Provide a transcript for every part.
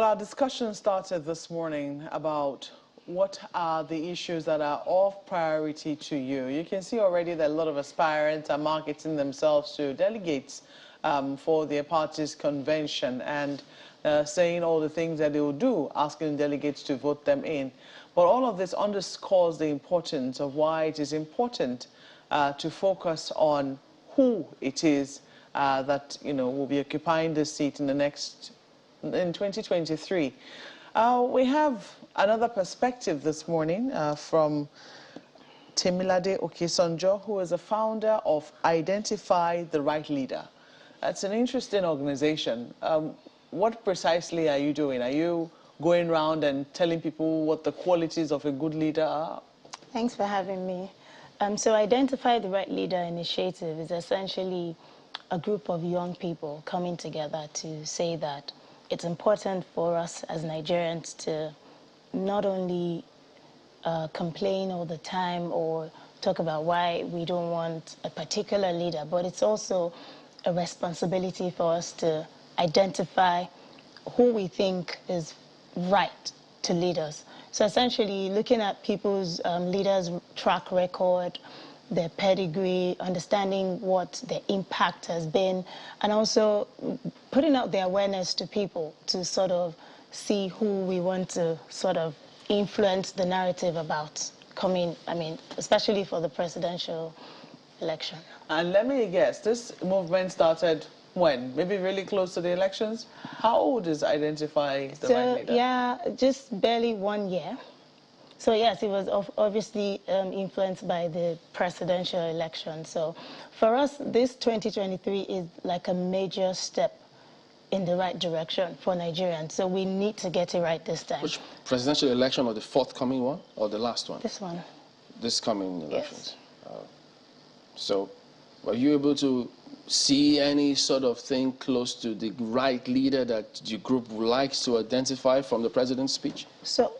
Well, our discussion started this morning about what are the issues that are of priority to you. You can see already that a lot of aspirants are marketing themselves to delegates for their party's convention and saying all the things that they will do, asking delegates to vote them in. But all of this underscores the importance of why it is important to focus on who it is that will be occupying this seat in 2023. We have another perspective this morning from Temilade Okesanjo, who is a founder of Identify the Right Leader. That's an interesting organization. What precisely are you doing? Are you going around and telling people what the qualities of a good leader are? Thanks for having me. So Identify the Right Leader initiative is essentially a group of young people coming together to say that it's important for us as Nigerians to not only complain all the time or talk about why we don't want a particular leader, but it's also a responsibility for us to identify who we think is right to lead us. So essentially looking at people's leaders' track record, their pedigree, understanding what their impact has been, and also putting out the awareness to people to sort of see who we want to sort of influence the narrative about coming, especially for the presidential election. And let me guess, this movement started when? Maybe really close to the elections? How old is Identify the Right Leader? Yeah, just barely 1 year. So yes, it was obviously influenced by the presidential election. So for us, this 2023 is like a major step in the right direction for Nigerians. So we need to get it right this time. Which presidential election, or the forthcoming one, or the last one? This one. This coming elections. Yes. So were you able to see any sort of thing close to the right leader that your group likes to identify from the president's speech? So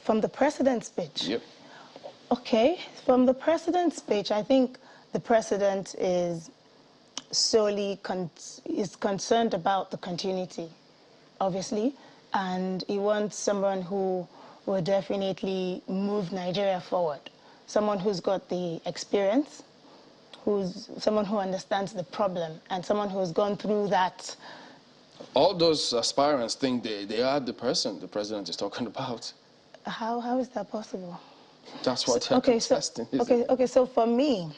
from the president's speech? Yep. Okay, from the president's speech, I think the president is solely concerned about the continuity, obviously, and he wants someone who will definitely move Nigeria forward, someone who's got the experience, someone who understands the problem, and someone who's gone through that. All those aspirants think they are the person the president is talking about. How is that possible? That's what they're contesting. Okay, so for me,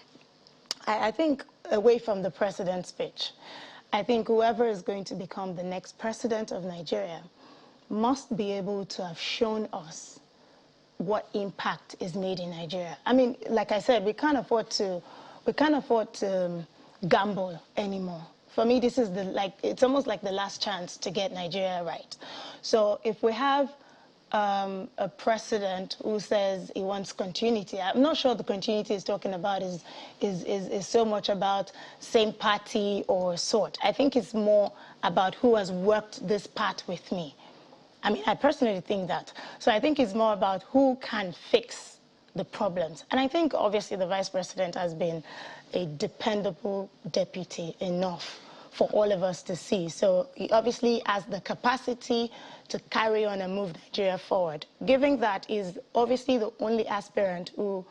I think away from the president's speech, I think whoever is going to become the next president of Nigeria must be able to have shown us what impact is made in Nigeria. I mean, like I said, we can't afford to gamble anymore. For me, this is it's almost like the last chance to get Nigeria right. So if we have a president who says he wants continuity, I'm not sure the continuity he's talking about is so much about same party or sort. I think it's more about who has worked this part with me. I mean, I personally think that. So I think it's more about who can fix the problems. And I think obviously the vice president has been a dependable deputy enough for all of us to see. So he obviously has the capacity to carry on and move Nigeria forward. Given that he's obviously the only aspirant who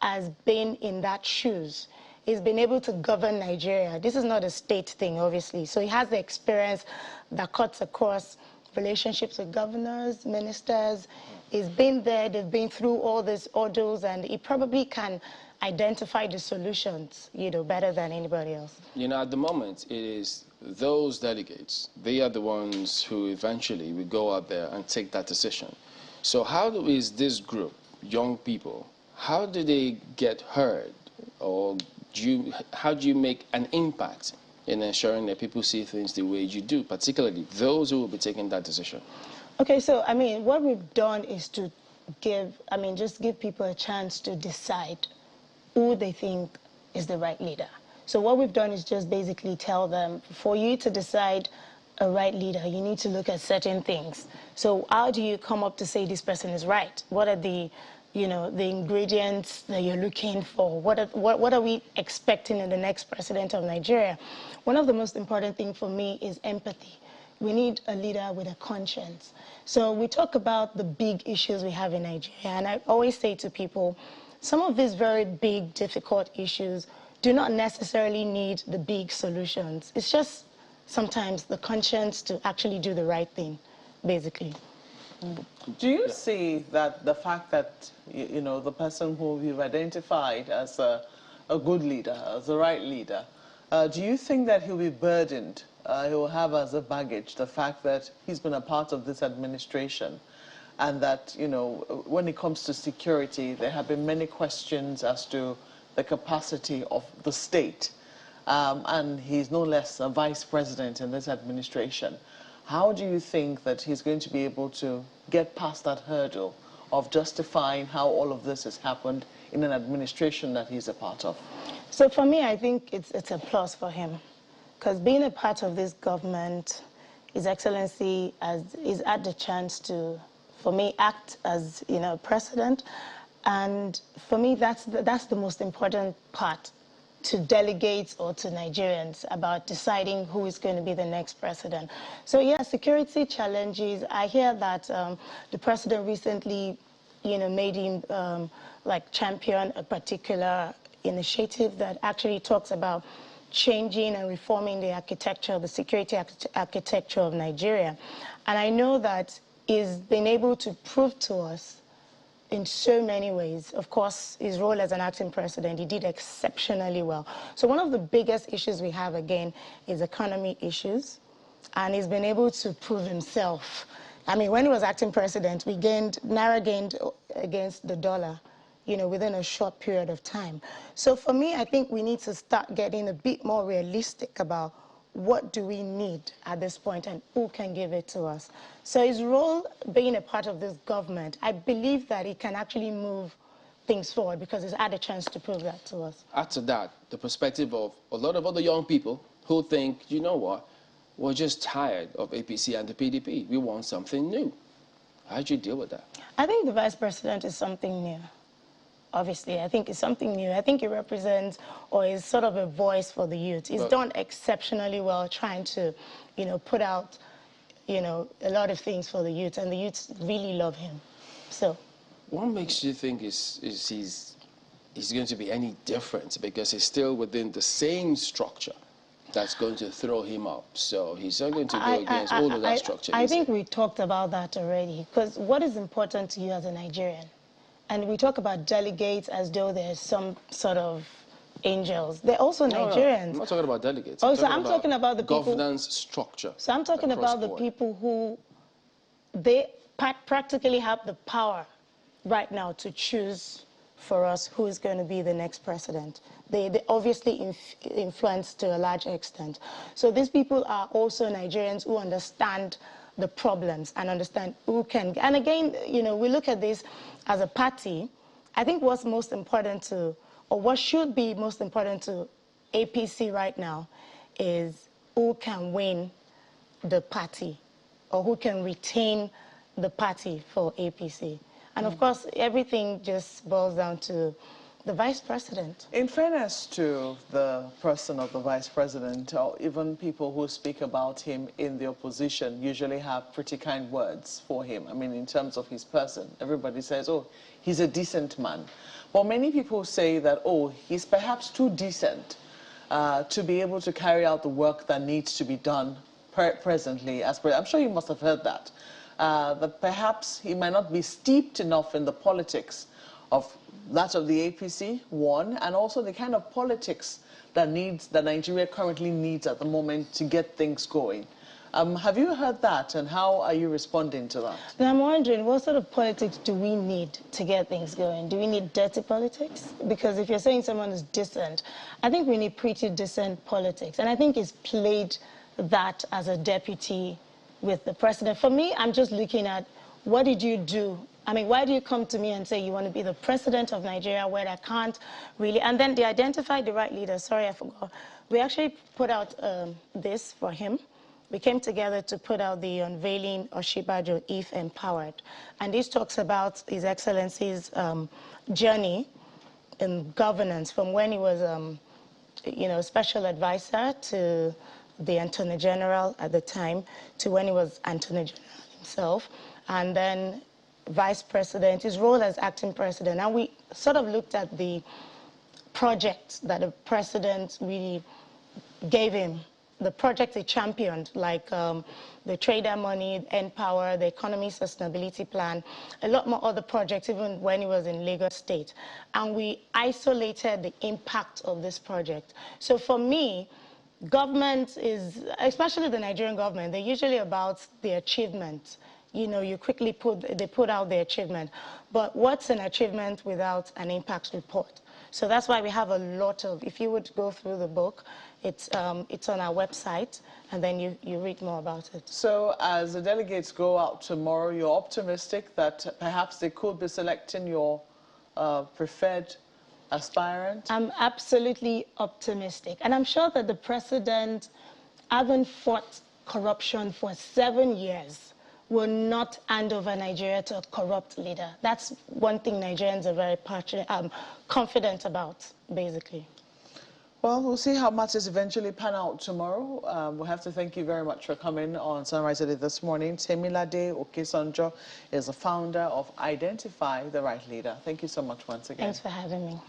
has been in that shoes. He's been able to govern Nigeria. This is not a state thing, obviously. So he has the experience that cuts across relationships with governors, ministers. He's been there, they've been through all these ordeals, and he probably can identify the solutions, better than anybody else. At the moment, it is those delegates, they are the ones who eventually will go out there and take that decision. So is this group, young people, how do they get heard? Or how do you make an impact in ensuring that people see things the way you do, particularly those who will be taking that decision? Okay, so, what we've done is to just give people a chance to decide who they think is the right leader. So what we've done is just basically tell them, for you to decide a right leader, you need to look at certain things. So how do you come up to say this person is right? What are the ingredients that you're looking for? What are we expecting in the next president of Nigeria? One of the most important things for me is empathy. we need a leader with a conscience. So we talk about the big issues we have in Nigeria, and I always say to people, some of these very big, difficult issues do not necessarily need the big solutions. It's just sometimes the conscience to actually do the right thing, basically. Do you see that the fact that, you know, the person who you've identified as a good leader, as the right leader, do you think that he'll be burdened, he'll have as a baggage the fact that he's been a part of this administration, and that, you know, when it comes to security, there have been many questions as to the capacity of the state, and he's no less a vice president in this administration. How do you think that he's going to be able to get past that hurdle of justifying how all of this has happened in an administration that he's a part of? So for me, I think it's a plus for him, because being a part of this government, His Excellency is at the chance to, for me, act as, you know, president, and for me that's the most important part, to delegates or to Nigerians about deciding who is going to be the next president. So yeah, security challenges. I hear that the president recently, you know, made him like champion a particular initiative that actually talks about changing and reforming the architecture, the security architecture of Nigeria. And I know that he's been able to prove to us in so many ways. Of course, his role as an acting president, he did exceptionally well. So one of the biggest issues we have, again, is economy issues. And he's been able to prove himself. I mean, when he was acting president, Naira gained against the dollar, you know, within a short period of time. So for me, I think we need to start getting a bit more realistic about what do we need at this point and who can give it to us. So his role being a part of this government, I believe that he can actually move things forward because he's had a chance to prove that to us. Add to that the perspective of a lot of other young people who think, you know what, we're just tired of APC and the PDP. We want something new. How do you deal with that? I think the vice president is something new. Obviously, I think it's something new. I think he represents or is sort of a voice for the youth. He's done exceptionally well trying to, you know, put out, you know, a lot of things for the youth, and the youth really love him. So, what makes you think he's going to be any different? Because he's still within the same structure that's going to throw him up. So he's not going to go against all of that structure. I think we talked about that already. Because what is important to you as a Nigerian? And we talk about delegates as though they're some sort of angels. They're also Nigerians. I'm not talking about delegates. Oh, so I'm talking about the people... governance structure. So I'm talking about the people who, they practically have the power right now to choose for us who is going to be the next president. They obviously influence to a large extent. So these people are also Nigerians who understand the problems and understand who can... And again, you know, we look at this as a party. I think what's most important to, or what should be most important to APC right now is who can win the party or who can retain the party for APC. And of course, everything just boils down to the vice president. In fairness to the person of the vice president, or even people who speak about him in the opposition usually have pretty kind words for him. I mean, in terms of his person, everybody says, oh, he's a decent man. But many people say that, oh, he's perhaps too decent to be able to carry out the work that needs to be done presently. I'm sure you must have heard that. That perhaps he might not be steeped enough in the politics of that of the APC, one, and also the kind of politics that Nigeria currently needs at the moment to get things going. Have you heard that, and how are you responding to that? And I'm wondering, what sort of politics do we need to get things going? Do we need dirty politics? Because if you're saying someone is decent, I think we need pretty decent politics. And I think he's played that as a deputy with the president. For me, I'm just looking at, what did you do? I mean, why do you come to me and say you want to be the president of Nigeria where I can't really? And then they identified the right leader. Sorry, I forgot. We actually put out this for him. We came together to put out the unveiling Okesanjo, If Empowered. And this talks about His Excellency's journey in governance from when he was, you know, special advisor to the Attorney General at the time to when he was Attorney General himself, and then Vice President, his role as acting president. And we sort of looked at the projects that the president really gave him, the projects he championed, like the trader money, N-Power, the economy sustainability plan, a lot more other projects, even when he was in Lagos State. And we isolated the impact of this project. So for me, government is, especially the Nigerian government, they're usually about the achievement. You know, you quickly they put out the achievement. But what's an achievement without an impact report? So that's why we have a lot of, if you would go through the book, it's on our website, and then you read more about it. So as the delegates go out tomorrow, you're optimistic that perhaps they could be selecting your preferred aspirant? I'm absolutely optimistic. And I'm sure that the president, having fought corruption for 7 years, will not hand over Nigeria to a corrupt leader. That's one thing Nigerians are very confident about, basically. Well, we'll see how matters eventually pan out tomorrow. We'll have to thank you very much for coming on Sunrise Today this morning. Temilade Okesanjo is the founder of Identify the Right Leader. Thank you so much once again. Thanks for having me.